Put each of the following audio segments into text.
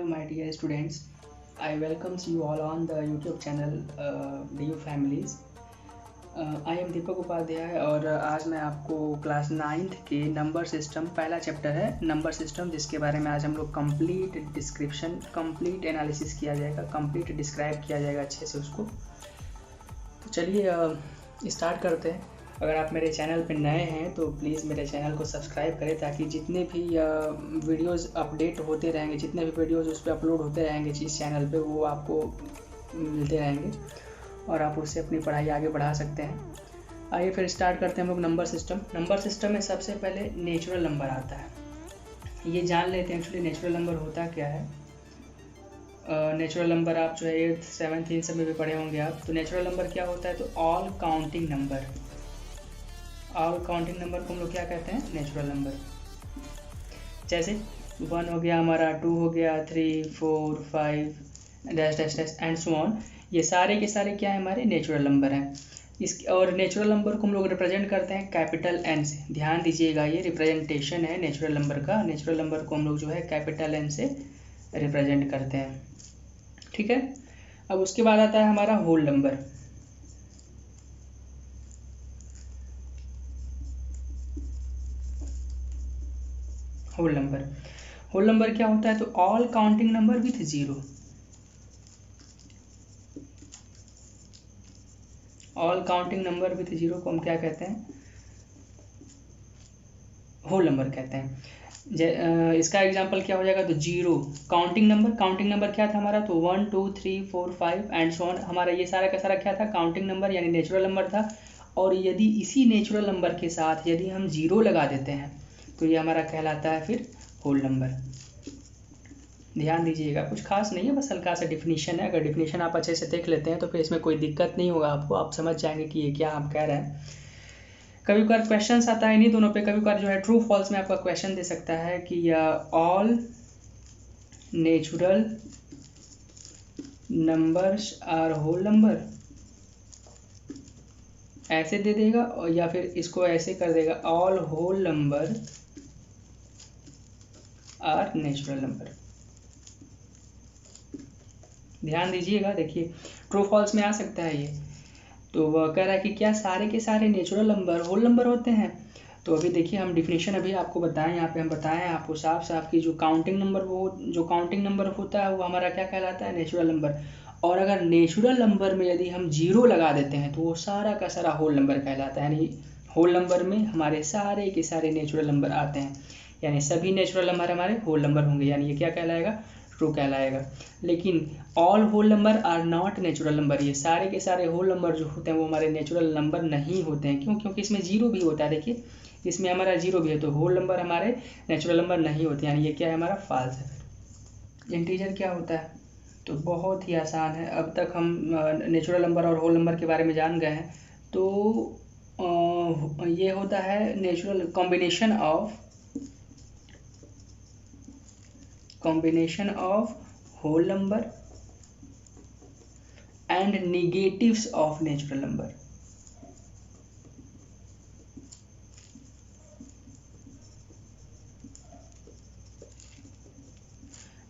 my dear students. I welcomes you all on the YouTube channel DU Families. I am दीपक उपाध्याय और आज मैं आपको class 9th के number system पहला chapter है नंबर सिस्टम, जिसके बारे में आज हम लोग कंप्लीट डिस्क्रिप्शन, कंप्लीट एनालिसिस किया जाएगा, कंप्लीट डिस्क्राइब किया जाएगा अच्छे से उसको। तो चलिए स्टार्ट करते हैं। अगर आप मेरे चैनल पर नए हैं तो प्लीज़ मेरे चैनल को सब्सक्राइब करें, ताकि जितने भी वीडियोस अपडेट होते रहेंगे, जितने भी वीडियोस उस पर अपलोड होते रहेंगे जिस चैनल पे, वो आपको मिलते रहेंगे और आप उससे अपनी पढ़ाई आगे बढ़ा सकते हैं। आइए फिर स्टार्ट करते हैं हम लोग नंबर सिस्टम। नंबर सिस्टम में सबसे पहले नेचुरल नंबर आता है। ये जान लेते हैं एक्चुअली नेचुरल नंबर होता क्या है। नेचुरल नंबर आप जो है 8th 7th इन सब में भी पढ़े होंगे आप। तो नेचुरल नंबर क्या होता है, तो all counting number. All counting number को हम लोग क्या कहते हैं, नेचुरल नंबर। जैसे 1 हो गया हमारा, 2 हो गया, 3 4 5 dash dash dash and so on. ये सारे के सारे क्या है, हमारे नेचुरल नंबर हैं। इस और नेचुरल नंबर को हम लोग रिप्रेजेंट करते हैं कैपिटल एन से। ध्यान दीजिएगा, ये रिप्रेजेंटेशन है नेचुरल नंबर का। नेचुरल नंबर को हम लोग जो है कैपिटल एन से रिप्रेजेंट करते हैं, ठीक है। अब उसके बाद आता है हमारा whole number. Whole number, whole number क्या होता है, तो all counting number with zero. All counting number with zero को हम क्या कहते हैं, होल नंबर कहते हैं। इसका एग्जांपल क्या हो जाएगा, तो zero counting number. Counting number क्या था हमारा, तो 1 2 3 4 5 एंड सो ऑन। हमारा ये सारा का सारा क्या था, काउंटिंग नंबर यानी नेचुरल नंबर था। और यदि इसी नेचुरल नंबर के साथ यदि हम जीरो लगा देते हैं तो ये हमारा कहलाता है फिर होल नंबर। ध्यान दीजिएगा, कुछ खास नहीं है, बस हल्का सा डिफिनीशन है। अगर डिफिनीशन आप अच्छे से देख लेते हैं तो फिर इसमें कोई दिक्कत नहीं होगा आपको, आप समझ जाएंगे कि ये क्या हम कह रहे हैं। कभी कभार क्वेश्चन आता है इन्हीं दोनों पे, कभी कभार जो है ट्रू फॉल्स में आपका क्वेश्चन दे सकता है कि all natural numbers are whole number, ऐसे दे देगा, और या फिर इसको ऐसे कर देगा, all whole number are natural number. ध्यान दीजिएगा, देखिए ट्रू फॉल्स में आ सकता है ये। तो वह कह रहा है कि क्या सारे के सारे नेचुरल नंबर होल नंबर होते हैं। तो अभी देखिए हम डिफिनेशन अभी आपको बताएं, यहाँ पे हम बताएं आपको साफ साफ कि जो काउंटिंग नंबर, वो जो काउंटिंग नंबर होता है वो हमारा क्या कहलाता है, नेचुरल नंबर। और अगर नेचुरल नंबर में यदि हम जीरो लगा देते हैं तो वो सारा का सारा होल नंबर कहलाता है। यानी होल नंबर में हमारे सारे के सारे नेचुरल नंबर आते हैं, यानी सभी नेचुरल नंबर हमारे होल नंबर होंगे, यानी ये क्या कहलाएगा, ट्रू कहलाएगा। लेकिन all whole number are not natural number, ये सारे के सारे होल नंबर जो होते हैं वो हमारे नेचुरल नंबर नहीं होते हैं। क्यों, क्योंकि इसमें जीरो भी होता है। देखिए इसमें हमारा जीरो भी है, तो होल नंबर हमारे नेचुरल नंबर नहीं होते, यानी ये क्या है, हमारा फॉल्स है। इंटीजर क्या होता है, तो बहुत ही आसान है। अब तक हम नेचुरल नंबर और होल नंबर के बारे में जान गए हैं। तो ये होता है natural combination of whole number and negatives of natural number.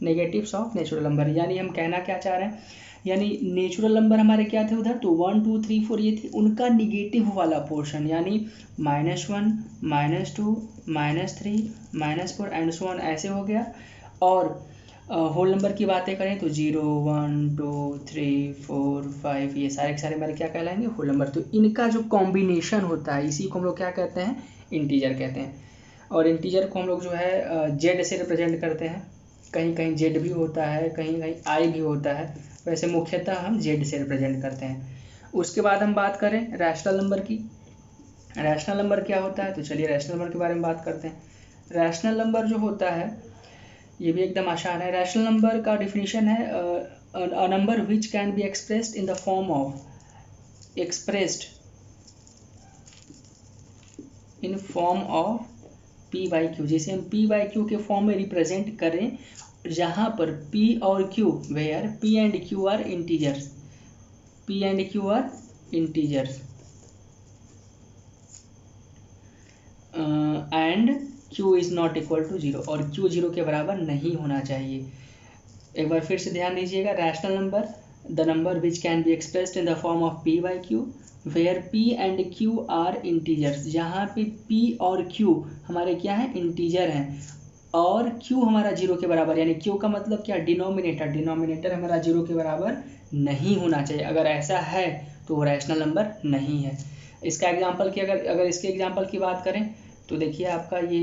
Negatives of natural number, यानी हम कहना क्या चाह रहे हैं, यानी नेचुरल नंबर हमारे क्या थे उधर, तो 1 2 3 4 ये थी, उनका निगेटिव वाला पोर्शन, यानी -1 -2 -3 -4 एंड सो ऑन, ऐसे हो गया। और होल नंबर की बातें करें तो 0 1 2 3 4 5 ये सारे के सारे हमारे क्या कहलाएंगे, होल नंबर। तो इनका जो कॉम्बिनेशन होता है इसी को हम लोग क्या कहते हैं, इंटीजर कहते हैं। और इंटीजर को हम लोग जो है जेड से रिप्रेजेंट करते हैं। कहीं कहीं जेड भी होता है, कहीं कहीं आई भी होता है, वैसे मुख्यतः हम जेड से रिप्रेजेंट करते हैं। उसके बाद हम बात करें रैशनल नंबर की। रैशनल नंबर क्या होता है, तो चलिए रैशनल नंबर के बारे में बात करते हैं। रैशनल नंबर जो होता है ये भी एकदम आसान है। रैशनल नंबर का डिफिनीशन है a number which can be expressed in the form of p/q, जिसे हम p/q के फॉर्म में रिप्रेजेंट करें, जहां पर p और q, where p and q are integers, p and q are integers and q is not equal to 0, और q 0 के बराबर नहीं होना चाहिए। एक बार फिर से ध्यान दीजिएगा, rational number the number which can be expressed in the form of p by q where p and q are integers, जहाँ पे p और q हमारे क्या है, इंटीजर हैं, और q हमारा 0 के बराबर, यानी q का मतलब क्या, डिनोमिनेटर हमारा 0 के बराबर नहीं होना चाहिए। अगर ऐसा है तो वो रैशनल नंबर नहीं है। इसका एग्जाम्पल की अगर इसके एग्जाम्पल की बात करें तो देखिए आपका ये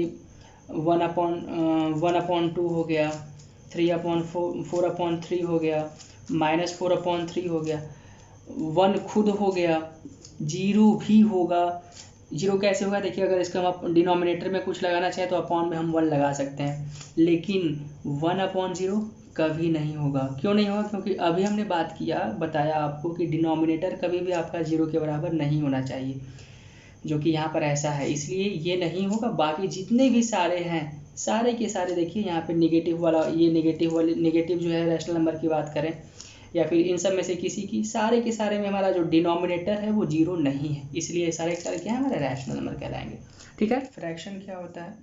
1/2 हो गया, 4/3 हो गया, -4/3 हो गया, 1 खुद हो गया, 0 भी होगा। 0 कैसे होगा, देखिए अगर इसका हम डिनोमिनेटर में कुछ लगाना चाहें तो अपॉन में हम 1 लगा सकते हैं, लेकिन 1/0 कभी नहीं होगा। क्यों नहीं होगा, क्योंकि अभी हमने बताया आपको कि डिनोमिनेटर कभी भी आपका 0 के बराबर नहीं होना चाहिए, जो कि यहाँ पर ऐसा है, इसलिए ये नहीं होगा। बाकी जितने भी सारे हैं, सारे के सारे देखिए यहाँ पे नेगेटिव वाला, ये नेगेटिव जो है रैशनल नंबर की बात करें या फिर इन सब में से किसी की, सारे के सारे में हमारा जो डिनोमिनेटर है वो 0 नहीं है, इसलिए सारे के सारे क्या है, हमारे रैशनल नंबर कहलाएंगे। ठीक है। फ्रैक्शन क्या होता है,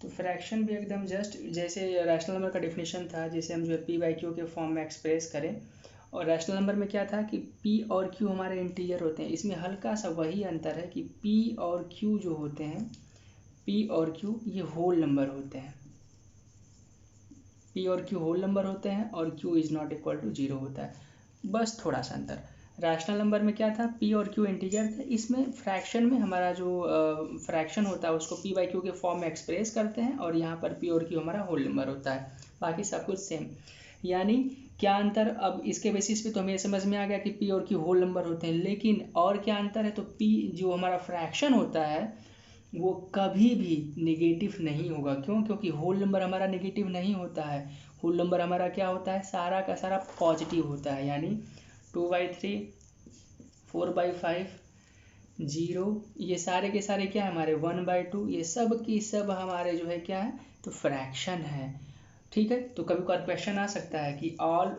तो फ्रैक्शन भी एकदम जस्ट जैसे रैशनल नंबर का डेफिनेशन था, जैसे हम जो है p बाई क्यू के फॉर्म में एक्सप्रेस करें, और रैशनल नंबर में क्या था कि p और q हमारे इंटीजर होते हैं। इसमें हल्का सा वही अंतर है कि p और q जो होते हैं, p और q ये होल नंबर होते हैं, p और q होल नंबर होते हैं और q is not equal to 0 होता है, बस थोड़ा सा अंतर। रैशनल नंबर में क्या था, p और q इंटीजर थे, इसमें फ्रैक्शन में हमारा जो फ्रैक्शन होता है उसको p बाई क्यू के फॉर्म में एक्सप्रेस करते हैं, और यहाँ पर p और q हमारा होल नंबर होता है, बाकी सब कुछ सेम। यानी क्या अंतर, अब इसके बेसिस पे तो हमें समझ में आ गया कि p और q होल नंबर होते हैं, लेकिन और क्या अंतर है, तो p जो हमारा फ्रैक्शन होता है वो कभी भी नेगेटिव नहीं होगा। क्यों, क्योंकि होल नंबर हमारा नेगेटिव नहीं होता है, होल नंबर हमारा क्या होता है, सारा का सारा पॉजिटिव होता है, यानी 2/3, 4/5, 0, ये सारे के सारे क्या है हमारे 1/2, ये सब की सब हमारे जो है क्या है, तो फ्रैक्शन है। ठीक है। तो कभी कभार क्वेश्चन आ सकता है कि ऑल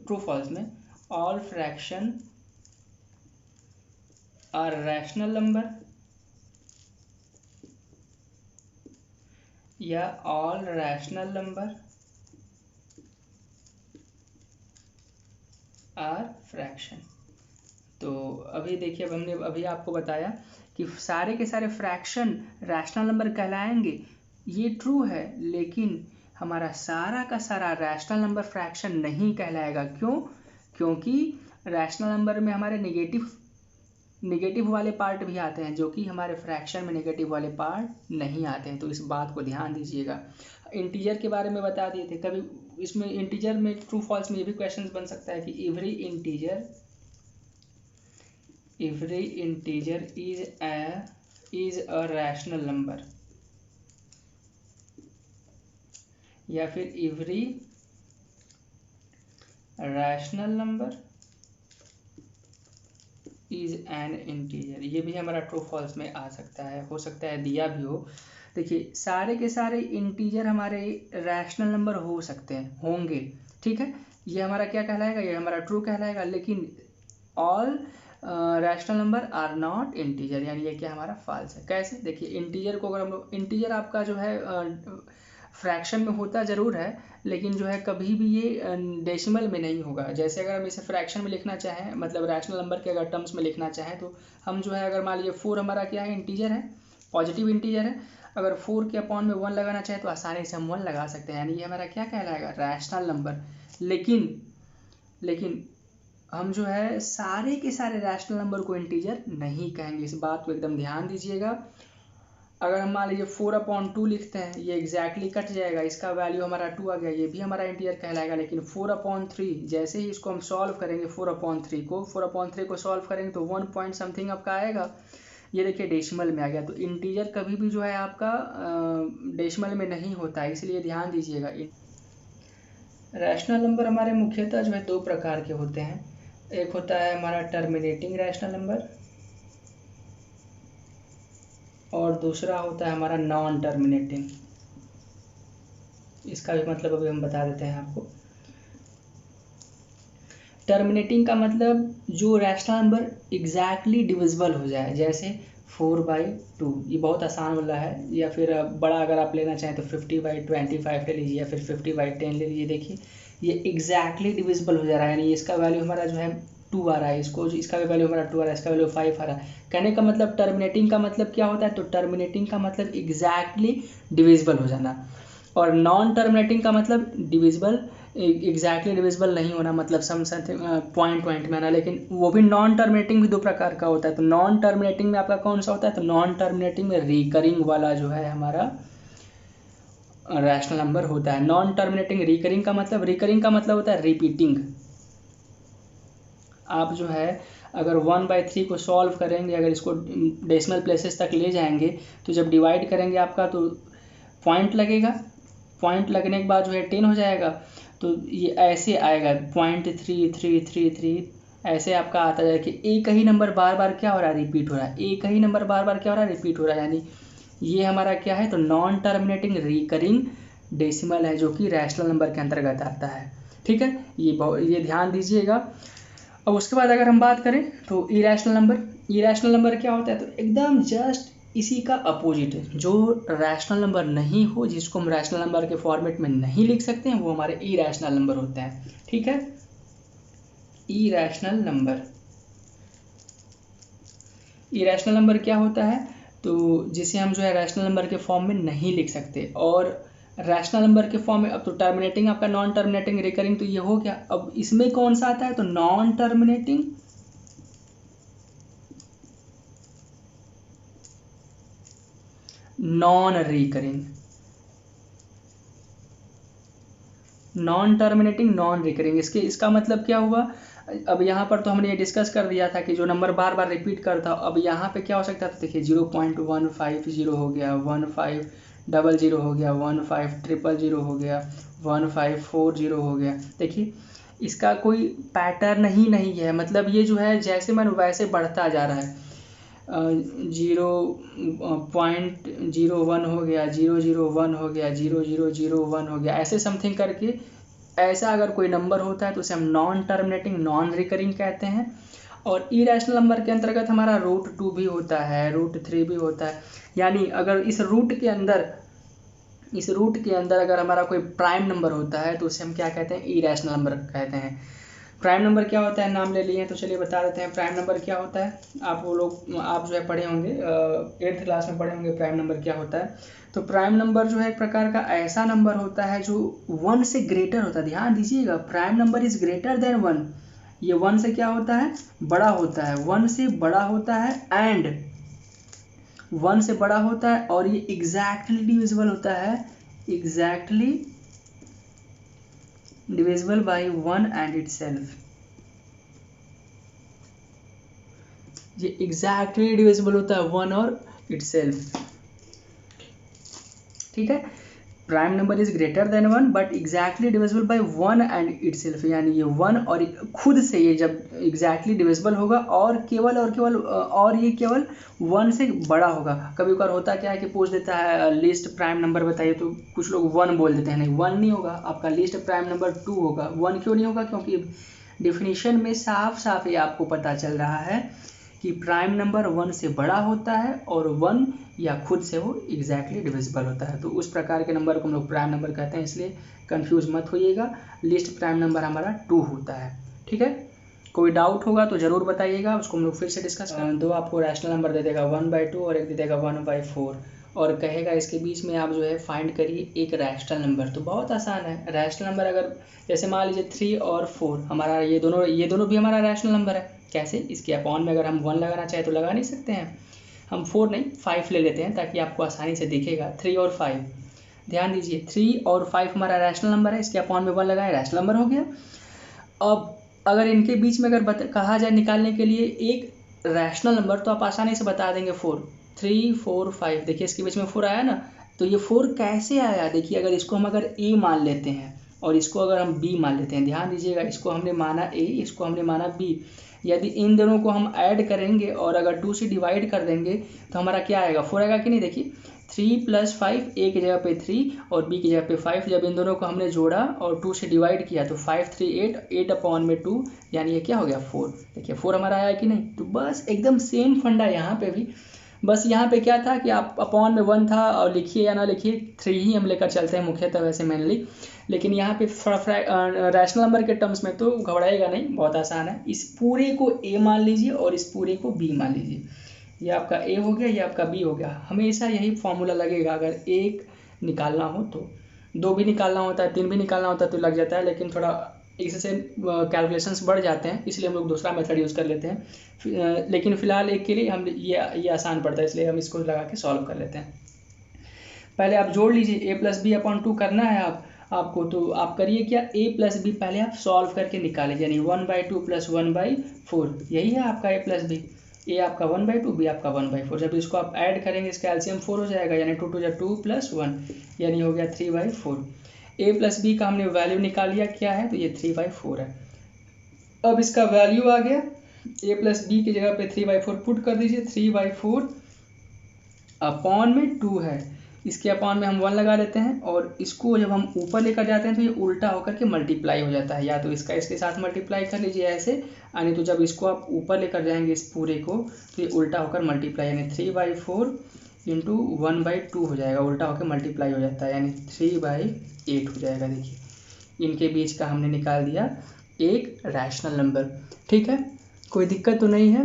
ट्रू फॉल्स में all fraction are rational number या all rational number are fraction. तो अभी देखिए, अब हमने अभी आपको बताया कि सारे के सारे फ्रैक्शन रैशनल नंबर कहलाएंगे, ये ट्रू है, लेकिन हमारा सारा का सारा रैशनल नंबर फ्रैक्शन नहीं कहलाएगा। क्यों, क्योंकि रैशनल नंबर में हमारे नेगेटिव वाले पार्ट भी आते हैं, जो कि हमारे फ्रैक्शन में नेगेटिव वाले पार्ट नहीं आते हैं, तो इस बात को ध्यान दीजिएगा। इंटीजर के बारे में बता दिए थे, कभी इसमें इंटीजर में ट्रू फॉल्स में ये भी क्वेश्चन बन सकता है कि every integer is a rational number, या फिर every rational number is an integer, ये भी हमारा ट्रू फॉल्स में आ सकता है, हो सकता है दिया भी हो। देखिए सारे के सारे इंटीजर हमारे रैशनल नंबर हो सकते हैं, होंगे, ठीक है, ये हमारा क्या कहलाएगा, ये हमारा ट्रू कहलाएगा, लेकिन all rational number are not integer, यानी ये क्या हमारा फॉल्स है। कैसे, देखिए इंटीजर को अगर हम लोग, इंटीजर आपका जो है फ्रैक्शन में होता ज़रूर है, लेकिन जो है कभी भी ये डेसिमल में नहीं होगा। जैसे अगर हम इसे फ्रैक्शन में लिखना चाहें, मतलब रैशनल नंबर के अगर टर्म्स में लिखना चाहें, तो हम जो है अगर मान लीजिए 4 हमारा क्या है, इंटीजर है, पॉजिटिव इंटीजर है, अगर 4 के अपॉन में 1 लगाना चाहें तो आसानी से हम 1 लगा सकते हैं, यानी ये हमारा क्या कहलाएगा, रैशनल नंबर। लेकिन हम जो है सारे के सारे रैशनल नंबर को इंटीजर नहीं कहेंगे, इस बात को एकदम ध्यान दीजिएगा। अगर हम मान लीजिए 4/2 लिखते हैं, ये एग्जैक्टली कट जाएगा, इसका वैल्यू हमारा 2 आ गया, ये भी हमारा इंटीजर कहलाएगा। लेकिन 4/3 जैसे ही इसको हम सॉल्व करेंगे, 4/3 को सॉल्व करेंगे तो 1 पॉइंट समथिंग आपका आएगा, ये देखिए डेसिमल में आ गया। तो इंटीजर कभी भी जो है आपका डेसिमल में नहीं होता है, इसलिए ध्यान दीजिएगा। रैशनल नंबर हमारे मुख्यतः जो है 2 प्रकार के होते हैं, एक होता है हमारा टर्मिनेटिंग रैशनल नंबर और दूसरा होता है हमारा नॉन टर्मिनेटिंग। इसका भी मतलब अभी हम बता देते हैं आपको। टर्मिनेटिंग का मतलब जो रैशनल नंबर एग्जैक्टली डिविजिबल हो जाए, जैसे 4/2, ये बहुत आसान वाला है, या फिर बड़ा अगर आप लेना चाहें तो 50/25 ले लीजिए, या फिर 50/10 ले लीजिए। देखिए ये एग्जैक्टली डिविजिबल हो जा रहा है, यानी इसका वैल्यू हमारा जो है 2 आ रहा है, इसका भी वैल्यू हमारा 2 आ रहा है, इसका वैल्यू 5 आ रहा है। कहने का मतलब टर्मिनेटिंग का मतलब क्या होता है, तो टर्मिनेटिंग का मतलब एग्जैक्टली डिविजिबल हो जाना, और नॉन टर्मिनेटिंग का मतलब डिविजिबल एग्जैक्टली डिविजिबल नहीं होना, मतलब समथिंग पॉइंट में आना। लेकिन वो भी नॉन टर्मिनेटिंग भी दो प्रकार का होता है। तो नॉन टर्मिनेटिंग में आपका कौन सा होता है, तो नॉन टर्मिनेटिंग में रिकरिंग वाला जो है हमारा रैशनल नंबर होता है। नॉन टर्मिनेटिंग रिकरिंग का मतलब होता है रिपीटिंग। आप जो है अगर 1/3 को सॉल्व करेंगे, अगर इसको डेसिमल प्लेसेस तक ले जाएंगे, तो जब डिवाइड करेंगे आपका तो पॉइंट लगेगा, पॉइंट लगने के बाद जो है 10 हो जाएगा। तो ये ऐसे आएगा 0.3333 ऐसे आपका आता जाएगा कि एक ही नंबर बार बार क्या हो रहा है, रिपीट हो रहा है, एक ही नंबर बार बार क्या हो रहा है, रिपीट हो रहा है। यानी ये हमारा क्या है, तो नॉन टर्मिनेटिंग रिकरिंग डेसिमल है, जो कि रैशनल नंबर के अंतर्गत आता है। ठीक है, ये ध्यान दीजिएगा। अब उसके बाद अगर हम बात करें तो इरेशनल नंबर क्या होता है, तो एकदम जस्ट इसी का अपोजिट है। जो रैशनल नंबर नहीं हो, जिसको हम रैशनल नंबर के फॉर्मेट में नहीं लिख सकते हैं, वो हमारे इरेशनल नंबर होते हैं। ठीक है, इरेशनल नंबर क्या होता है, तो जिसे हम जो है रैशनल नंबर के फॉर्म में नहीं लिख सकते। और रैशनल नंबर के फॉर्म में अब तो टर्मिनेटिंग आपका नॉन टर्मिनेटिंग रिकरिंग तो ये हो गया। अब इसमें कौन सा आता है, तो non terminating non recurring, non terminating non recurring. इसका मतलब क्या हुआ, अब यहाँ पर तो हमने ये डिस्कस कर दिया था कि जो नंबर बार बार रिपीट करता, अब यहाँ पे क्या हो सकता है, तो देखिए 0.150 हो गया, 1500 हो गया, 1500 हो गया, 1540 हो गया। देखिए इसका कोई पैटर्न ही नहीं है, मतलब ये जो है जैसे मन वैसे बढ़ता जा रहा है। 0.01 हो गया, 001 हो गया, 0001 हो गया, ऐसे समथिंग करके ऐसा अगर कोई नंबर होता है तो उसे हम नॉन टर्मिनेटिंग नॉन रिकरिंग कहते हैं। और इरेशनल नंबर के अंतर्गत हमारा √2 भी होता है, √3 भी होता है। यानी अगर इस रूट के अंदर अगर हमारा कोई प्राइम नंबर होता है तो उसे हम क्या कहते हैं, इरेशनल नंबर कहते हैं। प्राइम नंबर क्या होता है, नाम ले लिए तो चलिए बता देते हैं प्राइम नंबर क्या होता है। आप जो है पढ़े होंगे, 8th क्लास में पढ़े होंगे प्राइम नंबर क्या होता है। तो प्राइम नंबर जो है एक प्रकार का ऐसा नंबर होता है जो 1 से ग्रेटर होता है। ध्यान दीजिएगा, prime number is greater than 1। ये 1 से क्या होता है, बड़ा होता है, 1 से बड़ा होता है, एंड 1 से बड़ा होता है, और ये एग्जैक्टली डिविजिबल होता है, exactly divisible by 1 and itself. ये एग्जैक्टली डिविजिबल होता है 1 और इटसेल्फ। ठीक है, prime number is greater than 1 but exactly divisible by 1 and itself. यानी ये 1 और खुद से ये जब एग्जैक्टली डिविजिबल होगा और केवल ये केवल 1 से बड़ा होगा। कभी कभार होता क्या है कि पूछ देता है लिस्ट प्राइम नंबर बताइए, तो कुछ लोग 1 बोल देते हैं, नहीं 1 नहीं होगा, आपका लिस्ट प्राइम नंबर 2 होगा। 1 क्यों नहीं होगा, क्योंकि डिफिनीशन में साफ साफ ये आपको पता चल रहा है कि प्राइम नंबर 1 से बड़ा होता है और 1 या खुद से वो एग्जैक्टली डिविजिबल होता है। तो उस प्रकार के नंबर को हम लोग प्राइम नंबर कहते हैं, इसलिए कंफ्यूज मत होइएगा। लिस्ट प्राइम नंबर हमारा 2 होता है। ठीक है, कोई डाउट होगा तो ज़रूर बताइएगा, उसको हम लोग फिर से डिस्कस करें। 2 आपको रैशनल नंबर दे देगा 1/2 और एक दे देगा 1/4, और कहेगा इसके बीच में आप जो है फाइंड करिए एक रैशनल नंबर। तो बहुत आसान है, रैशनल नंबर अगर जैसे मान लीजिए 3 और 4 हमारा ये दोनों भी हमारा रैशनल नंबर है। कैसे, इसके अपॉन में अगर हम 1 लगाना चाहे तो लगा नहीं सकते हैं, हम 4 नहीं 5 ले लेते हैं ताकि आपको आसानी से दिखेगा। 3 और 5, ध्यान दीजिए 3 और 5 हमारा रैशनल नंबर है, इसके अपॉन में 1 लगाए, रैशनल नंबर हो गया। अब अगर इनके बीच में अगर कहा जाए निकालने के लिए एक रैशनल नंबर, तो आप आसानी से बता देंगे 4, 3 4 5। देखिए इसके बीच में 4 आया ना, तो ये 4 कैसे आया, देखिए अगर इसको हम अगर ए मान लेते हैं और इसको अगर हम बी मान लेते हैं, ध्यान दीजिएगा इसको हमने माना ए, इसको हमने माना बी, यदि इन दोनों को हम ऐड करेंगे और अगर 2 से डिवाइड कर देंगे तो हमारा क्या आएगा, 4 आएगा कि नहीं। देखिए 3 + 5, ए की जगह पे 3 और बी की जगह पे 5, जब इन दोनों को हमने जोड़ा और 2 से डिवाइड किया तो 5 3 8, 8/2, यानी ये क्या हो गया 4। देखिए 4 हमारा आया कि नहीं। तो बस एकदम सेम फंडा यहाँ पे भी, बस यहाँ पे क्या था कि आप अपॉन में 1 था और लिखिए या ना लिखिए 3 ही हम लेकर चलते हैं मुख्यतः वैसे मेनली, लेकिन यहाँ पे रैशनल नंबर के टर्म्स में तो घबराएगा नहीं, बहुत आसान है। इस पूरे को a मान लीजिए और इस पूरे को b मान लीजिए। ये आपका a हो गया, ये आपका b हो गया। हमेशा यही फॉर्मूला लगेगा, अगर एक निकालना हो तो, 2 भी निकालना होता है, 3 भी निकालना होता है तो लग जाता है, लेकिन थोड़ा इससे कैलकुलेशंस बढ़ जाते हैं, इसलिए हम लोग दूसरा मेथड यूज़ कर लेते हैं। लेकिन फ़िलहाल एक के लिए हम ये आसान पड़ता है, इसलिए हम इसको लगा के सॉल्व कर लेते हैं। पहले आप जोड़ लीजिए, a+b/2 करना है आपको, तो आप करिए क्या, a+b पहले आप सॉल्व करके निकालें, यानी 1/2 + 1/4, यही है आपका a+b। a आपका 1/2, b आपका 1/4। जब इसको आप ऐड करेंगे इसका एलसीएम 4 हो जाएगा, यानी 2 × 2 + 1, यानी हो गया 3/4। a+b का हमने वैल्यू निकाल लिया, क्या है, तो ये 3/4 है। अब इसका वैल्यू आ गया, a+b की जगह पे 3/4 पुट कर दीजिए। 3/4 अपॉन में 2 है, इसके अपॉन में हम 1 लगा देते हैं, और इसको जब हम ऊपर लेकर जाते हैं तो ये उल्टा होकर के मल्टीप्लाई हो जाता है। या तो इसका इसके साथ मल्टीप्लाई कर लीजिए ऐसे, यानी तो जब इसको आप ऊपर लेकर जाएंगे इस पूरे को, तो ये उल्टा होकर मल्टीप्लाई, यानी 3/4 × 1/2 हो जाएगा, उल्टा होकर मल्टीप्लाई हो जाता है, यानी 3/8 हो जाएगा। देखिए इनके बीच का हमने निकाल दिया एक रैशनल नंबर। ठीक है, कोई दिक्कत तो नहीं है।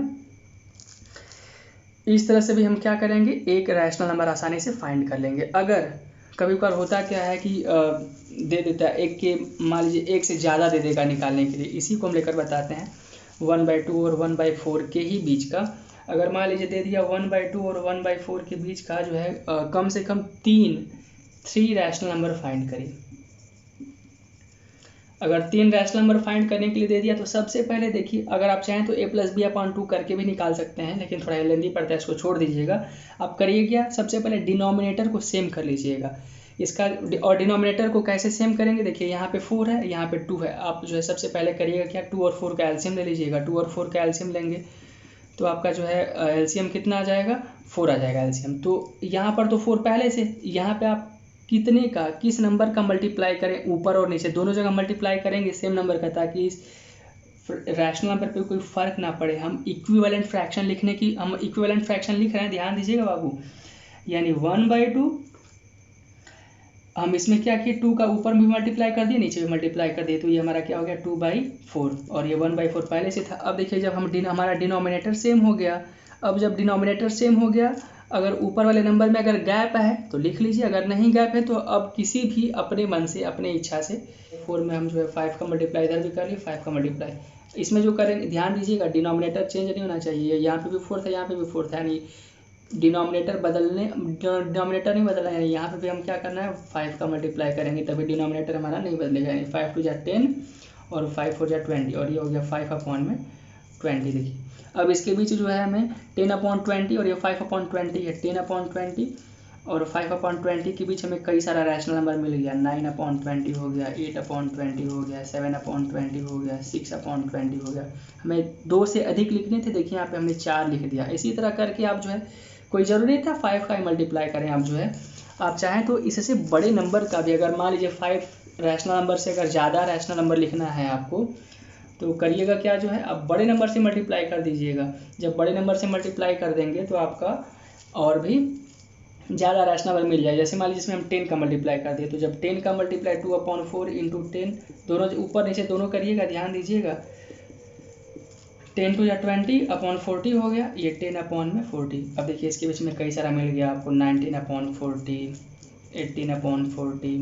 इस तरह से भी हम क्या करेंगे, एक रैशनल नंबर आसानी से फाइंड कर लेंगे। अगर कभी कभार होता क्या है कि दे देता है एक के, मान लीजिए एक से ज़्यादा दे देगा निकालने के लिए, इसी को हम लेकर बताते हैं 1/2 और 1/4 के ही बीच का। अगर मान लीजिए दे दिया 1/2 और 1/4 के बीच का जो है कम से कम 3 रैशनल नंबर फाइंड करिए। अगर 3 रैशनल नंबर फाइंड करने के लिए दे दिया तो सबसे पहले देखिए, अगर आप चाहें तो a+b/2 करके भी निकाल सकते हैं, लेकिन थोड़ा लेंदी पड़ता है, इसको छोड़ दीजिएगा। आप करिए क्या, सबसे पहले डिनोमिनेटर को सेम कर लीजिएगा इसका। और डिनोमिनेटर को कैसे सेम करेंगे, देखिए यहाँ पे 4 है, यहाँ पे 2 है। आप जो है सबसे पहले करिएगा क्या, 2 और 4 का एलसीएम ले लीजिएगा। 2 और 4 का एलसीएम लेंगे तो आपका जो है एलसीएम कितना आ जाएगा, 4 आ जाएगा एलसीएम। तो यहाँ पर तो 4 पहले से, यहाँ पे आप कितने का, किस नंबर का मल्टीप्लाई करें, ऊपर और नीचे दोनों जगह मल्टीप्लाई करेंगे सेम नंबर का, ताकि इस रैशनल नंबर पे कोई फर्क ना पड़े। हम इक्विवेलेंट फ्रैक्शन लिखने की, हम इक्विवेलेंट फ्रैक्शन लिख रहे हैं, ध्यान दीजिएगा बाबू। यानी 1/2, हम इसमें क्या किए, 2 का ऊपर भी मल्टीप्लाई कर दिए, नीचे भी मल्टीप्लाई कर दिए, तो ये हमारा क्या हो गया 2/4, और ये 1/4 पहले से था। अब देखिए जब हम हमारा डिनोमिनेटर सेम हो गया, अब जब डिनोमिनेटर सेम हो गया, अगर ऊपर वाले नंबर में अगर गैप है तो लिख लीजिए, अगर नहीं गैप है तो अब किसी भी अपने मन से, अपने इच्छा से, 4 में हम जो है 5 का मल्टीप्लाई इधर भी कर लिए, 5 का मल्टीप्लाई इसमें जो करेंगे, ध्यान दीजिएगा डिनोमिनेटर चेंज नहीं होना चाहिए। यहाँ पे भी 4 था, यहाँ पे भी 4 था, यानी डिनोमिनेटर डिनोमिनेटर नहीं बदलना है, यहाँ पे भी हम क्या करना है 5 का मल्टीप्लाई करेंगे, तभी डिनोमिनेटर हमारा नहीं बदलेगा। यानी 5 × 2 = 10 और 5 × 4 = 20, और ये हो गया 5/20। देखिए अब इसके बीच जो है हमें 10/20 और ये 5/20 है। 10/20 और 5/20 के बीच हमें कई सारा रैशनल नंबर मिल गया। 9/20 हो गया, 8/20 हो गया, 7/20 हो गया, 6/20 हो गया। हमें 2 से अधिक लिखने थे, देखिए यहाँ पे हमने 4 लिख दिया। इसी तरह करके आप जो है, कोई ज़रूरी नहीं था 5 का ही मल्टीप्लाई करें। आप जो है, आप चाहें तो इससे बड़े नंबर का भी, अगर मान लीजिए 5 रैशनल नंबर से अगर ज़्यादा रैशनल नंबर लिखना है आपको, तो करिएगा क्या, जो है आप बड़े नंबर से मल्टीप्लाई कर दीजिएगा। जब बड़े नंबर से मल्टीप्लाई कर देंगे तो आपका और भी ज़्यादा रैशनल नंबर मिल जाए। जैसे मान लीजिए इसमें हम 10 का मल्टीप्लाई कर दिए, तो जब 10 का मल्टीप्लाई 2/4 × 10, दोनों ऊपर नीचे दोनों करिएगा, ध्यान दीजिएगा। 10 × 2 = 20/40 हो गया, ये 10/40। अब देखिए इसके बीच में कई सारा मिल गया आपको, 19/40, 18/40,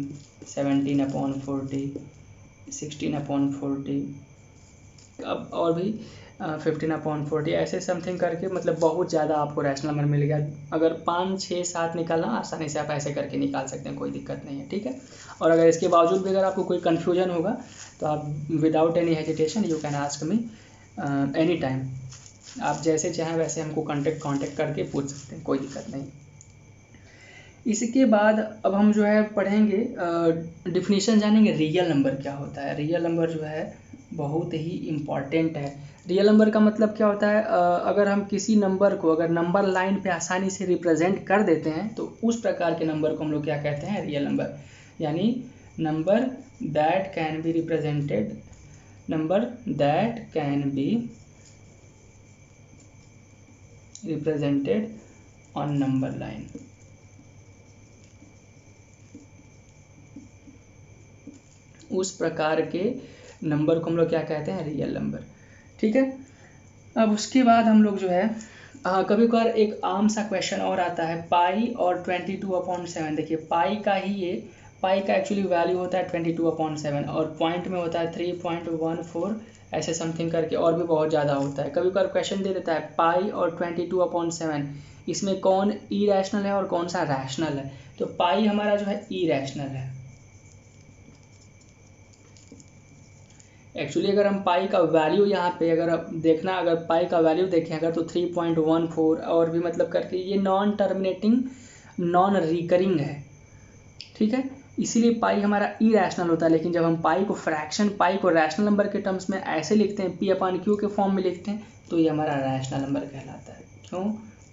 17/40, 16/40, अब और भी 15/40, ऐसे समथिंग करके, मतलब बहुत ज़्यादा आपको रैशनल नंबर मिल गया। अगर 5, 6, 7 निकालना, आसानी से आप ऐसे करके निकाल सकते हैं, कोई दिक्कत नहीं है। ठीक है, और अगर इसके बावजूद भी अगर आपको कोई कन्फ्यूजन होगा तो आप without any hesitation you can ask me any time. आप जैसे चाहें वैसे हमको कांटेक्ट करके पूछ सकते हैं, कोई दिक्कत नहीं। इसके बाद अब हम जो है पढ़ेंगे, डिफिनीशन जानेंगे, रियल नंबर क्या होता है। रियल नंबर जो है बहुत ही इम्पॉर्टेंट है। रियल नंबर का मतलब क्या होता है, अगर हम किसी नंबर को अगर नंबर लाइन पे आसानी से रिप्रेजेंट कर देते हैं तो उस प्रकार के नंबर को हम लोग क्या कहते हैं, रियल नंबर। यानी number that can be represented, number that can be represented on number line. उस प्रकार के नंबर को हम लोग क्या कहते हैं, रियल नंबर। ठीक है, अब उसके बाद हम लोग जो है कभी कभार एक आम सा क्वेश्चन और आता है, पाई और 22/7। देखिए पाई का ही ये पाई का एक्चुअली वैल्यू होता है 22/7 और पॉइंट में होता है 3.14 ऐसे समथिंग करके, और भी बहुत ज़्यादा होता है। कभी कभार क्वेश्चन दे देता है पाई और 22/7, इसमें कौन इरेशनल है और कौन सा रैशनल है। तो पाई हमारा जो है इरेशनल है। एक्चुअली अगर हम पाई का वैल्यू यहाँ पे अगर आप देखना, अगर पाई का वैल्यू देखें अगर, तो 3.14 और भी मतलब करके ये नॉन टर्मिनेटिंग नॉन रिकरिंग है। ठीक है, इसीलिए पाई हमारा इरेशनल होता है। लेकिन जब हम पाई को फ्रैक्शन, पाई को रैशनल नंबर के टर्म्स में ऐसे लिखते हैं, P/Q के फॉर्म में लिखते हैं, तो ये हमारा रैशनल नंबर कहलाता है। क्यों?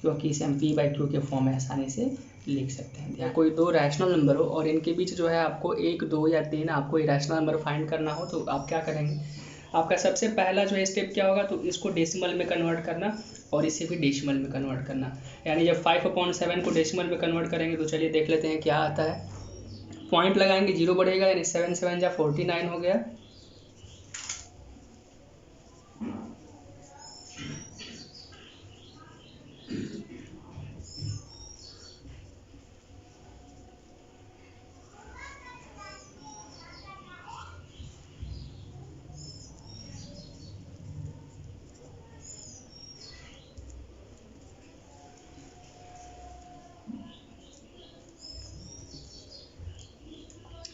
क्योंकि इसे हम P/Q के फॉर्म में आसानी से लिख सकते हैं। या कोई दो रैशनल नंबर हो और इनके बीच जो है आपको 1, 2 या 3 आपको इरेशनल नंबर फाइंड करना हो, तो आप क्या करेंगे, आपका सबसे पहला जो है स्टेप क्या होगा, तो इसको डेसिमल में कन्वर्ट करना और इसे भी डेसिमल में कन्वर्ट करना। यानी जब 5/7 को डेसिमल में कन्वर्ट करेंगे तो चलिए देख लेते हैं क्या आता है। पॉइंट लगाएंगे, 0 बढ़ेगा, यानी 7 7 जा 49 हो गया।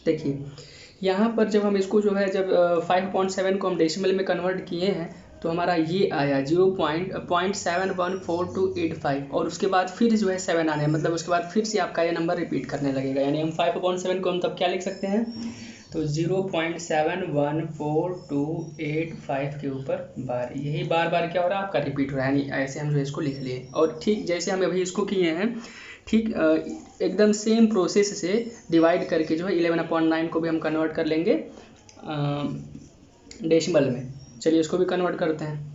देखिए यहाँ पर जब हम इसको जो है, जब 5.7 को हम डेसिमल में कन्वर्ट किए हैं तो हमारा ये आया 0.71425 और उसके बाद फिर जो है 7 आने, मतलब उसके बाद फिर से आपका ये नंबर रिपीट करने लगेगा। यानी हम 5/7 को हम तब क्या लिख सकते हैं, तो 0.714285 के ऊपर बार, यही बार बार क्या हो रहा है आपका रिपीट हो रहा है। यानी ऐसे हम जो इसको लिख लिए, और ठीक जैसे हम अभी इसको किए हैं, ठीक एकदम सेम प्रोसेस से डिवाइड करके जो है 11/9 को भी हम कन्वर्ट कर लेंगे डेसिमल में। चलिए इसको भी कन्वर्ट करते हैं।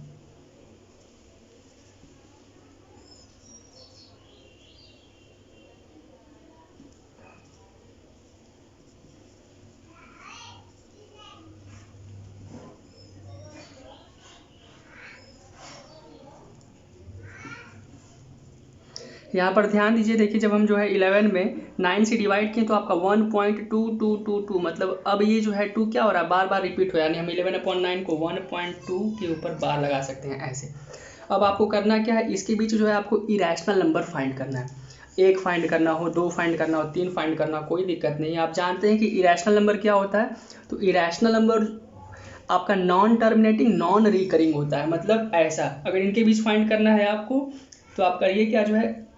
यहाँ पर ध्यान दीजिए, देखिए जब हम जो है 11 में 9 से डिवाइड किए तो आपका 1.2222, मतलब अब ये जो है 2 क्या हो रहा है, बार बार रिपीट हो, यानी हम 11/9 को 1.2 के ऊपर बार लगा सकते हैं ऐसे। अब आपको करना क्या है, इसके बीच जो है आपको इरेशनल नंबर फाइंड करना है। 1 फाइंड करना हो, 2 फाइंड करना हो, 3 फाइंड करना हो, कोई दिक्कत नहीं। आप जानते हैं कि इरेशनल नंबर क्या होता है, तो इरेशनल नंबर आपका नॉन टर्मिनेटिंग नॉन रिकरिंग होता है। मतलब ऐसा अगर इनके बीच फाइंड करना है आपको, तो आप करिए क्या, जो है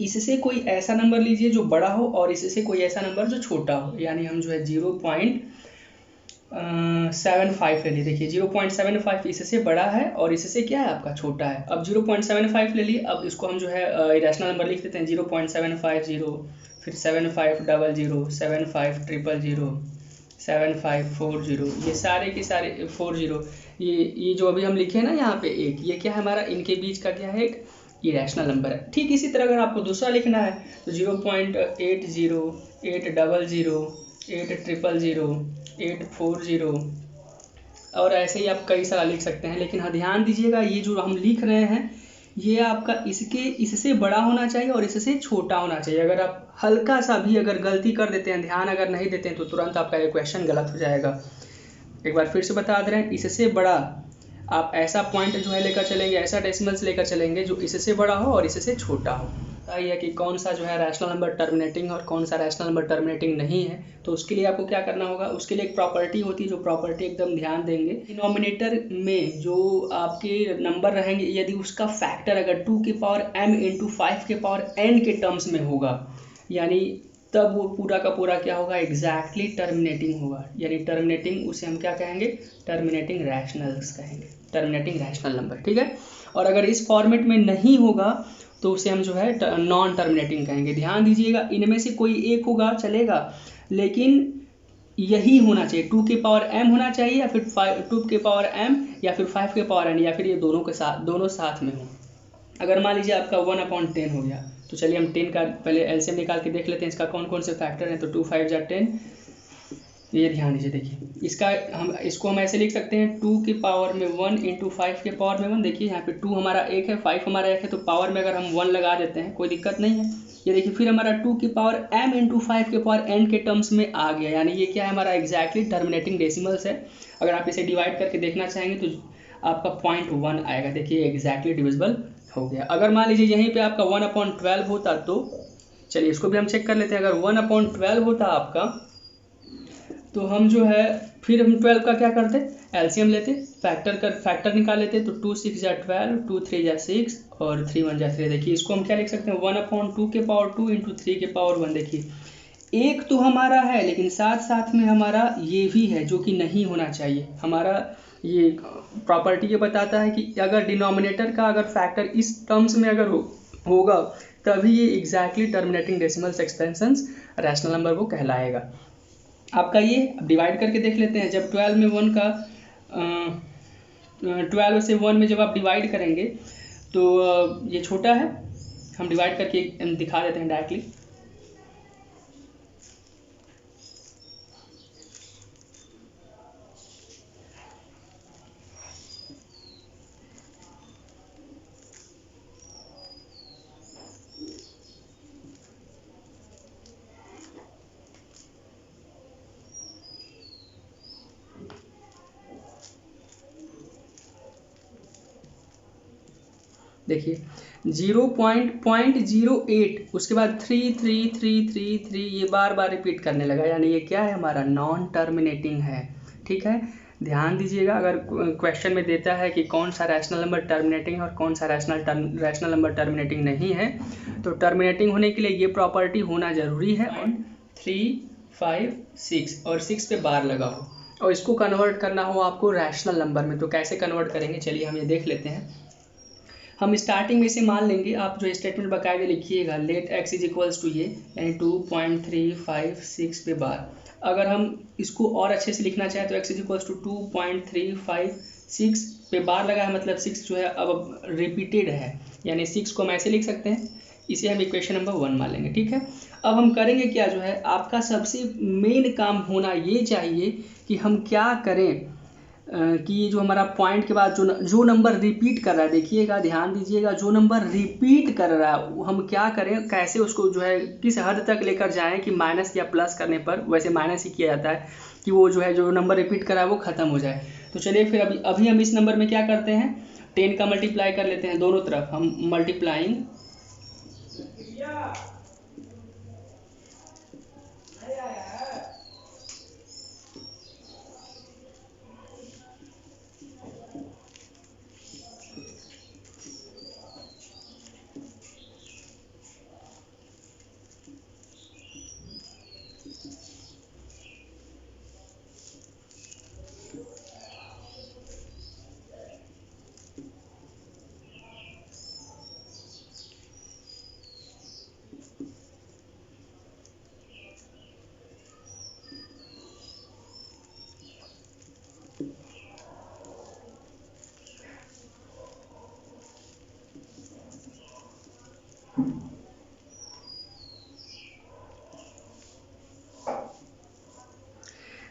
इससे कोई ऐसा नंबर लीजिए जो बड़ा हो और इससे कोई ऐसा नंबर जो छोटा हो। यानी हम जो है 0.75 ले लीजिए। देखिए 0.75 इससे बड़ा है और इससे क्या है आपका छोटा है। अब 0.75 ले लिए, अब इसको हम जो है इरेशनल नंबर लिख देते हैं 0.750, फिर 7500, 7500, 7540, ये सारे के सारे 40, ये जो अभी हम लिखे हैं ना यहाँ पे एक, ये क्या है हमारा, इनके बीच का क्या है, एक इरेशनल नंबर है। ठीक इसी तरह अगर आपको दूसरा लिखना है तो 0.80, 800, 800, 840 और ऐसे ही आप कई सारा लिख सकते हैं। लेकिन हाँ ध्यान दीजिएगा, ये जो हम लिख रहे हैं ये आपका इससे बड़ा होना चाहिए और इससे छोटा होना चाहिए। अगर आप हल्का सा भी अगर गलती कर देते हैं, ध्यान अगर नहीं देते हैं, तो तुरंत आपका ये क्वेश्चन गलत हो जाएगा। एक बार फिर से बता दे रहे हैं, इससे बड़ा आप ऐसा पॉइंट जो है लेकर चलेंगे, ऐसा डेसिमल्स लेकर चलेंगे जो इससे बड़ा हो और इससे छोटा हो। बताइए है कि कौन सा जो है रैशनल नंबर टर्मिनेटिंग और कौन सा रैशनल नंबर टर्मिनेटिंग नहीं है। तो उसके लिए आपको क्या करना होगा, उसके लिए एक प्रॉपर्टी होती है, जो प्रॉपर्टी एकदम ध्यान देंगे, डिनोमिनेटर में जो आपके नंबर रहेंगे यदि उसका फैक्टर अगर 2 की पावर m इंटू 5 के पावर n के टर्म्स में होगा, यानी तब वो पूरा का पूरा क्या होगा, एग्जैक्टली टर्मिनेटिंग होगा। यानी टर्मिनेटिंग, उसे हम क्या कहेंगे, टर्मिनेटिंग रैशनल्स कहेंगे, टर्मिनेटिंग रैशनल नंबर। ठीक है, और अगर इस फॉर्मेट में नहीं होगा तो उसे हम जो है नॉन टर्मिनेटिंग कहेंगे। ध्यान दीजिएगा, इनमें से कोई एक होगा चलेगा, लेकिन यही होना चाहिए, 2 के पावर m होना चाहिए, या फिर 2 के पावर m, या फिर 5 के पावर n, या फिर ये दोनों साथ में हो। अगर मान लीजिए आपका 1/10 हो गया तो चलिए हम 10 का पहले एलसीएम निकाल के देख लेते हैं इसका कौन कौन से फैक्टर हैं। तो 2 5 जा 10, ये ध्यान दीजिए। देखिए इसको हम ऐसे लिख सकते हैं 2 की पावर में 1 इंटू 5 के पावर में 1। देखिए यहाँ पे 2 हमारा एक है, 5 हमारा एक है, तो पावर में अगर हम 1 लगा देते हैं कोई दिक्कत नहीं है। ये देखिए फिर हमारा 2 की पावर m इंटू 5 के पावर n के टर्म्स में आ गया, यानी ये क्या है हमारा एग्जैक्टली टर्मिनेटिंग डेसिमल्स है। अगर आप इसे डिवाइड करके देखना चाहेंगे तो आपका 0.1 आएगा। देखिए एग्जैक्टली डिविजिबल हो गया। अगर मान लीजिए यहीं पे आपका 1/12 होता तो चलिए इसको भी हम चेक कर लेते हैं। अगर 1/12 होता आपका तो हम जो है फिर हम 12 का क्या करते, एलसीएम लेते, फैक्टर निकाल लेते। तो 2 6 जा 12, 2 3 जा 6 और 3 1 जा 3। देखिए इसको हम क्या लिख सकते हैं 1/2 के पावर 2 इंटू 3 के पावर 1। देखिए एक तो हमारा है लेकिन साथ साथ में हमारा ये भी है जो कि नहीं होना चाहिए। हमारा ये प्रॉपर्टी ये बताता है कि अगर डिनोमिनेटर का अगर फैक्टर इस टर्म्स में अगर होगा तभी ये exactly terminating decimals expansions rational number वो कहलाएगा आपका। ये डिवाइड करके देख लेते हैं। जब 12 में 1 का 12 से 1 में जब आप डिवाइड करेंगे तो ये छोटा है, हम डिवाइड करके दिखा देते हैं डायरेक्टली। देखिए 0.08 उसके बाद 3 3 3 3 3 ये बार बार रिपीट करने लगा, यानी ये क्या है हमारा नॉन टर्मिनेटिंग है। ठीक है, ध्यान दीजिएगा। अगर क्वेश्चन में देता है कि कौन सा रैशनल नंबर टर्मिनेटिंग है और कौन सा रैशनल नंबर टर्मिनेटिंग नहीं है, तो टर्मिनेटिंग होने के लिए ये प्रॉपर्टी होना जरूरी है। और 3 5 6 और 6 पे बार लगा हो और इसको कन्वर्ट करना हो आपको रैशनल नंबर में, तो कैसे कन्वर्ट करेंगे चलिए हम ये देख लेते हैं। हम स्टार्टिंग में से मान लेंगे, आप जो स्टेटमेंट बाकायदे लिखिएगा let x is equals to ये यानी 2.356 पे बार। अगर हम इसको और अच्छे से लिखना चाहें तो x इज इक्वल्स टू 2.356 पे बार लगा है, मतलब 6 जो है अब रिपीटेड है, यानी 6 को हम ऐसे लिख सकते हैं। इसे हम इक्वेशन नंबर 1 मान लेंगे। ठीक है, अब हम करेंगे क्या, जो है आपका सबसे मेन काम होना ये चाहिए कि हम क्या करें कि जो हमारा पॉइंट के बाद जो नंबर रिपीट कर रहा है, देखिएगा ध्यान दीजिएगा, जो नंबर रिपीट कर रहा है वो हम क्या करें, कैसे उसको जो है किस हद तक लेकर जाएं कि माइनस या प्लस करने पर, वैसे माइनस ही किया जाता है, कि वो जो है जो नंबर रिपीट कर रहा है वो ख़त्म हो जाए। तो चलिए फिर अभी हम इस नंबर में क्या करते हैं, 10 का मल्टीप्लाई कर लेते हैं दोनों तरफ। हम मल्टीप्लाइंग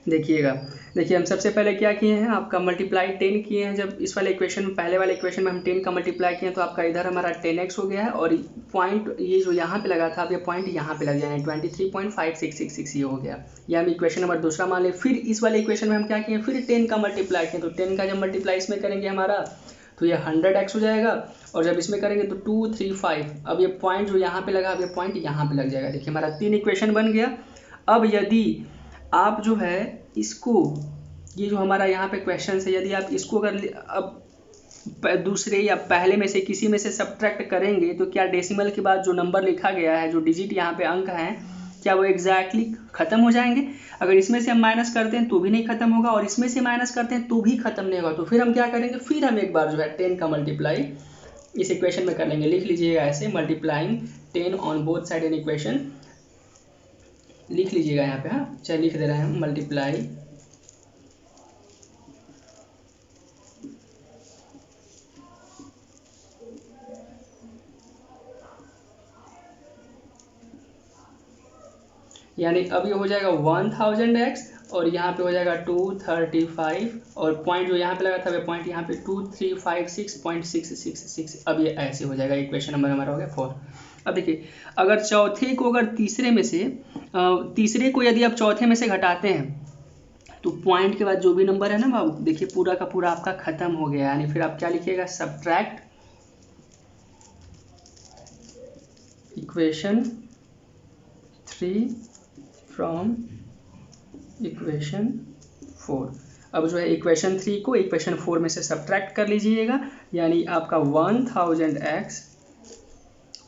देखिएगा, देखिए हम सबसे पहले क्या किए हैं, आपका मल्टीप्लाई 10 किए हैं। जब इस वाले इक्वेशन में पहले वाले इक्वेशन में हम 10 का मल्टीप्लाई किए हैं तो आपका इधर हमारा 10x हो गया है, और पॉइंट ये जो यहाँ पे लगा था अब ये पॉइंट यहाँ पे लग जाए 23.5666 ये हो गया। ये हम इक्वेशन नंबर दूसरा मान लें। फिर इस वाले इक्वेशन में हम क्या किए, फिर 10 का मल्टीप्लाई किए, तो 10 का जब मल्टीप्लाई इसमें करेंगे हमारा तो ये 100x हो जाएगा, और जब इसमें करेंगे तो 2 3 5, अब ये पॉइंट जो यहाँ पे लगा अब ये पॉइंट यहाँ पे लग जाएगा। देखिए हमारा 3 इक्वेशन बन गया। अब यदि आप जो है इसको, ये जो हमारा यहाँ पे क्वेश्चन है, यदि आप इसको अगर अब दूसरे या पहले में से किसी में से सब्ट्रैक्ट करेंगे तो क्या डेसिमल के बाद जो नंबर लिखा गया है, जो डिजिट यहाँ पे अंक हैं, क्या वो एग्जैक्टली खत्म हो जाएंगे। अगर इसमें से हम माइनस करते हैं तो भी नहीं खत्म होगा, और इसमें से माइनस करते हैं तो भी खत्म नहीं होगा। तो फिर हम क्या करेंगे, फिर हम एक बार जो है 10 का मल्टीप्लाई इस इक्वेशन में कर लेंगे। लिख लीजिएगा ऐसे, multiplying 10 on both side in equation, लिख लीजिएगा यहाँ पे। हाँ चलिए लिख दे रहे हैं, मल्टीप्लाई यानी अब ये हो जाएगा 1000x और यहाँ पे हो जाएगा 235 और पॉइंट जो यहाँ पे लगा था वे पॉइंट यहाँ पे 2356.666। अब ये ऐसे हो जाएगा। इक्वेशन नंबर हमारा हो गया 4। अब देखिए, अगर चौथे को अगर तीसरे में से तीसरे को यदि आप चौथे में से घटाते हैं तो पॉइंट के बाद जो भी नंबर है ना बाबू, देखिए पूरा का पूरा आपका खत्म हो गया। यानी फिर आप क्या लिखिएगा, सब्ट्रैक्ट इक्वेशन 3 फ्रॉम इक्वेशन 4। अब जो है इक्वेशन 3 को इक्वेशन 4 में से सब्ट्रैक्ट कर लीजिएगा। यानी आपका 1000x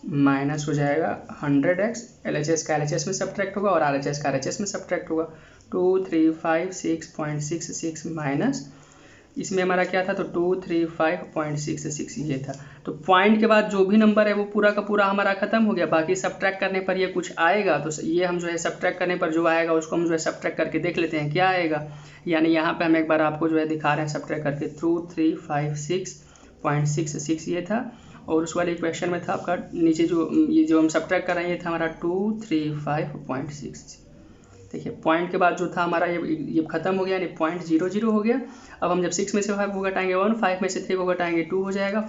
माइनस हो जाएगा 100x, LHS का LHS में सब्ट्रैक्ट होगा और RHS का RHS में सब्ट्रैक्ट होगा। 2356.66 माइनस इसमें हमारा क्या था, तो 235.66 ये था। तो पॉइंट के बाद जो भी नंबर है वो पूरा का पूरा हमारा खत्म हो गया। बाकी सब्ट्रैक्ट करने पर ये कुछ आएगा, तो ये हम जो है सब्ट्रैक्ट करने पर जो आएगा उसको हम जो है सब्ट्रैक्ट करके देख लेते हैं क्या आएगा। यानी यहाँ पे हम एक बार आपको जो है दिखा रहे हैं सब्ट्रैक्ट करके। 2356.66 ये था और उस वाले इक्वेशन में था आपका नीचे जो ये जो हम सब्ट्रैक्ट कर रहे हैं ये था हमारा 235.66। देखिए पॉइंट के बाद जो था हमारा ये खत्म हो गया, यानी 0.00 हो गया। अब हम जब 6 में से 5 को घटाएंगे 1, 5 में से 3 को घटाएंगे 2 हो जाएगा,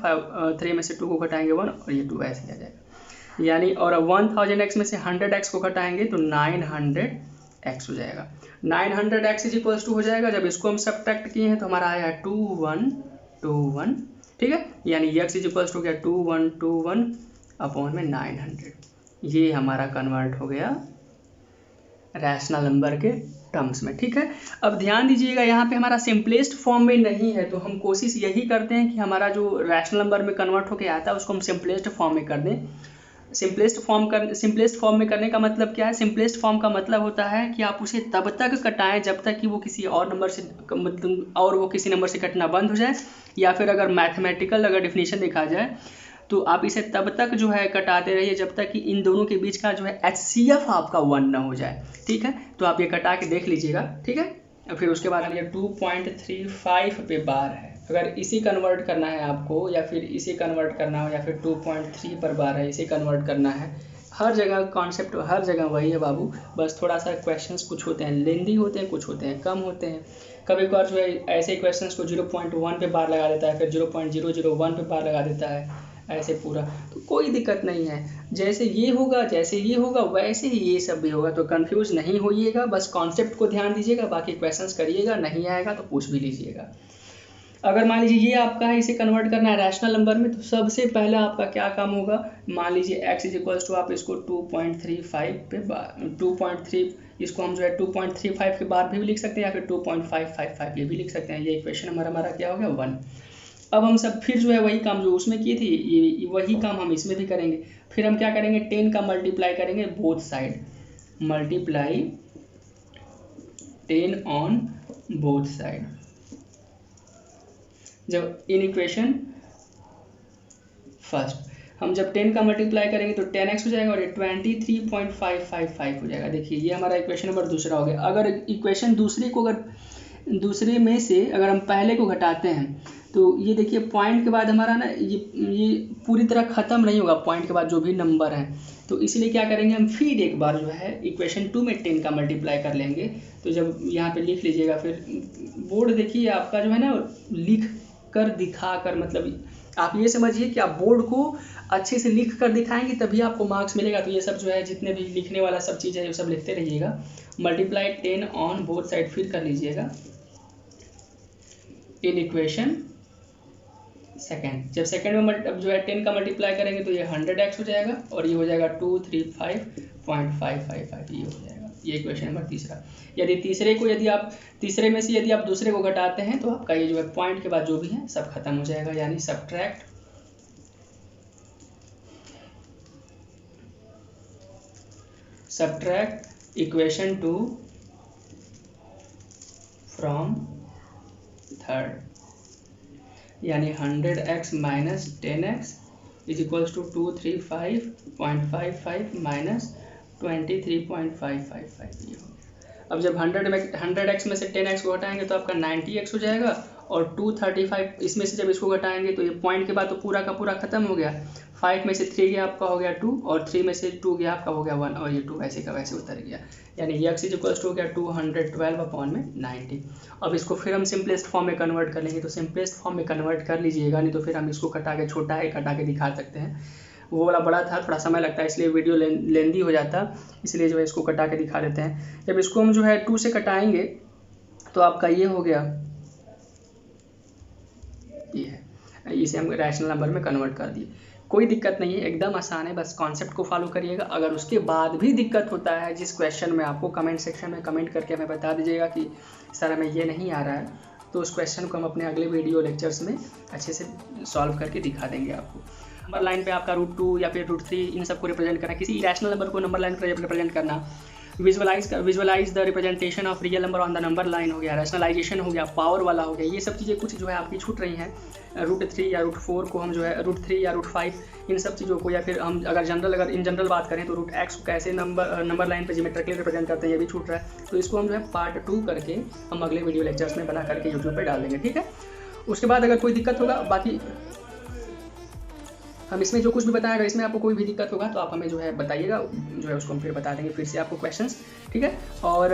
3 में से 2 को घटाएंगे 1 और ये 2 ऐसे आ जाएगा। यानी और 1000x में से 100x को घटाएंगे तो 900x हो जाएगा। 900x इज इक्वल्स टू हो जाएगा, जब इसको हम सब्ट्रैक्ट किए हैं तो हमारा आया 2121, ठीक है। यानी x इज इक्वल्स टू क्या, 2121 अपॉन में 900। ये हमारा कन्वर्ट हो गया रैशनल नंबर के टर्म्स में, ठीक है। अब ध्यान दीजिएगा यहाँ पे हमारा सिंपलेस्ट फॉर्म में नहीं है, तो हम कोशिश यही करते हैं कि हमारा जो रैशनल नंबर में कन्वर्ट होके आता है उसको हम सिंपलेस्ट फॉर्म में कर दें। सिंपलेस्ट फॉर्म में करने का मतलब क्या है, सिंपलेस्ट फॉर्म का मतलब होता है कि आप उसे तब तक कटाएं जब तक कि वो किसी और नंबर से मतलब और वो किसी नंबर से कटना बंद हो जाए, या फिर अगर मैथमेटिकल अगर डिफिनीशन देखा जाए तो आप इसे तब तक जो है कटाते रहिए जब तक कि इन दोनों के बीच का जो है HCF आपका 1 ना हो जाए, ठीक है। तो आप ये कटा के देख लीजिएगा, ठीक है। फिर उसके बाद ये 2.35 पे बार है, अगर इसी कन्वर्ट करना है आपको या फिर इसे कन्वर्ट करना हो या फिर 2.3 पर बार है इसे कन्वर्ट करना है, हर जगह कॉन्सेप्ट हर जगह वही है बाबू। बस थोड़ा सा क्वेश्चंस कुछ होते हैं लेंदी होते हैं, कुछ होते हैं कम होते हैं। कभी कभार जो है ऐसे क्वेश्चंस को 0.1 पे बार लगा देता है, फिर 0.001 पे बार लगा देता है, ऐसे पूरा। तो कोई दिक्कत नहीं है, जैसे ये होगा वैसे ही ये सब भी होगा। तो कंफ्यूज नहीं होइएगा, बस कॉन्सेप्ट को ध्यान दीजिएगा, बाकी क्वेश्चंस करिएगा, नहीं आएगा तो पूछ भी लीजिएगा। अगर मान लीजिए ये आपका है, इसे कन्वर्ट करना है रैशनल नंबर में, तो सबसे पहले आपका क्या काम होगा, मान लीजिए x इज इक्वल्स टू आप इसको 2.35 पे 2.3 इसको हम जो है 2.35 के बार भी लिख सकते हैं या फिर 2.555 ये भी लिख सकते हैं। ये इक्वेशन हमारा क्या हो गया 1। अब हम सब फिर जो है वही काम जो उसमें किए थे ये वही काम हम इसमें भी करेंगे। फिर हम क्या करेंगे, 10 का मल्टीप्लाई करेंगे both side, multiply 10 on both side. जब इन इक्वेशन फर्स्ट हम जब 10 का मल्टीप्लाई करेंगे तो 10x हो जाएगा और ये 23.555 हो जाएगा। देखिए ये हमारा इक्वेशन नंबर दूसरा हो गया। अगर इक्वेशन दूसरे में से अगर हम पहले को घटाते हैं तो ये देखिए पॉइंट के बाद हमारा ना ये पूरी तरह ख़त्म नहीं होगा, पॉइंट के बाद जो भी नंबर है। तो इसलिए क्या करेंगे हम फिर एक बार जो है इक्वेशन 2 में 10 का मल्टीप्लाई कर लेंगे। तो जब यहाँ पे लिख लीजिएगा, फिर बोर्ड देखिए आपका जो है ना लिख कर दिखा कर, मतलब आप ये समझिए कि आप बोर्ड को अच्छे से लिख कर दिखाएंगे तभी आपको मार्क्स मिलेगा। तो ये सब जो है जितने भी लिखने वाला सब चीज़ है ये सब लिखते रहिएगा। मल्टीप्लाई 10 ऑन बोथ साइड फिर कर लीजिएगा इन इक्वेशन सेकेंड। जब सेकेंड में अब जो है 10 का मल्टीप्लाई करेंगे तो ये 100x हो जाएगा और ये हो जाएगा 235.555 ये हो जाएगा। ये इक्वेशन नंबर तीसरा। यदि तीसरे में से यदि आप दूसरे को घटाते हैं तो आपका ये जो है पॉइंट के बाद जो भी है सब खत्म हो जाएगा। यानी सब्ट्रैक्ट इक्वेशन 2 फ्रॉम थर्ड, यानी 100x minus 10x is equals to 235.55 minus 23.555 ये हो गया। अब जब 100x में से 10x को हटाएंगे तो आपका 90x हो जाएगा और 235 इसमें से जब इसको घटाएंगे तो ये पॉइंट के बाद तो पूरा का पूरा खत्म हो गया। 5 में से 3 गया आपका हो गया 2 और 3 में से 2 गया आपका हो गया 1 और ये 2 वैसे का वैसे उतर गया। यानी ये x इक्वल्स टू हो गया 212/90। अब इसको फिर हम सिंपलेस्ट फॉर्म में कन्वर्ट कर लेंगे, तो सिंपलेस्ट फॉर्म में कन्वर्ट कर लीजिएगा, नहीं तो फिर हम इसको कटा के छोटा है कटा के दिखा सकते हैं। वो वाला बड़ा था, थोड़ा समय लगता है इसलिए वीडियो लेंदी हो जाता, इसलिए जो है इसको कटा के दिखा देते हैं। जब इसको हम जो है 2 से कटाएंगे तो आपका ये हो गया, ये है, इसे हम रैशनल नंबर में कन्वर्ट कर दिए। कोई दिक्कत नहीं है, एकदम आसान है, बस कॉन्सेप्ट को फॉलो करिएगा। अगर उसके बाद भी दिक्कत होता है जिस क्वेश्चन में, आपको कमेंट सेक्शन में कमेंट करके हमें बता दीजिएगा कि सर हमें ये नहीं आ रहा है, तो उस क्वेश्चन को हम अपने अगले वीडियो लेक्चर्स में अच्छे से सॉल्व करके दिखा देंगे आपको। नंबर लाइन पे आपका √2 या फिर √3 इन सबको रिप्रेजेंट करना, किसी इरेशनल नंबर को नंबर लाइन पर रिप्रेजेंट करना, visualize the representation of real number on the number line हो गया, रैशनलाइजेशन हो गया, पावर वाला हो गया, ये सब चीज़ें कुछ जो है आपकी छूट रही हैं। √3 या √4 को हम जो है √3 या √5 इन सब चीज़ों को, या फिर हम अगर इन जनरल बात करें तो √x को कैसे नंबर लाइन पे ज्योमेट्रिकली रिप्रेजेंट करते हैं, ये भी छूट रहा है। तो इसको हम जो है पार्ट 2 करके हम अगले वीडियो लेक्चर्स में बना करके यूट्यूब पर डाल देंगे, ठीक है। उसके बाद अगर कोई दिक्कत होगा, बाकी हम इसमें जो कुछ भी बताएगा, इसमें आपको कोई भी दिक्कत होगा तो आप हमें जो है बताइएगा, जो है उसको हम फिर बता देंगे फिर से आपको क्वेश्चंस, ठीक है। और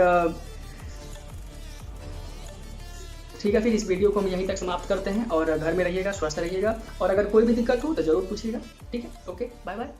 ठीक है, फिर इस वीडियो को हम यहीं तक समाप्त करते हैं और घर में रहिएगा, स्वस्थ रहिएगा, और अगर कोई भी दिक्कत हो तो ज़रूर पूछिएगा, ठीक है। Okay, bye bye.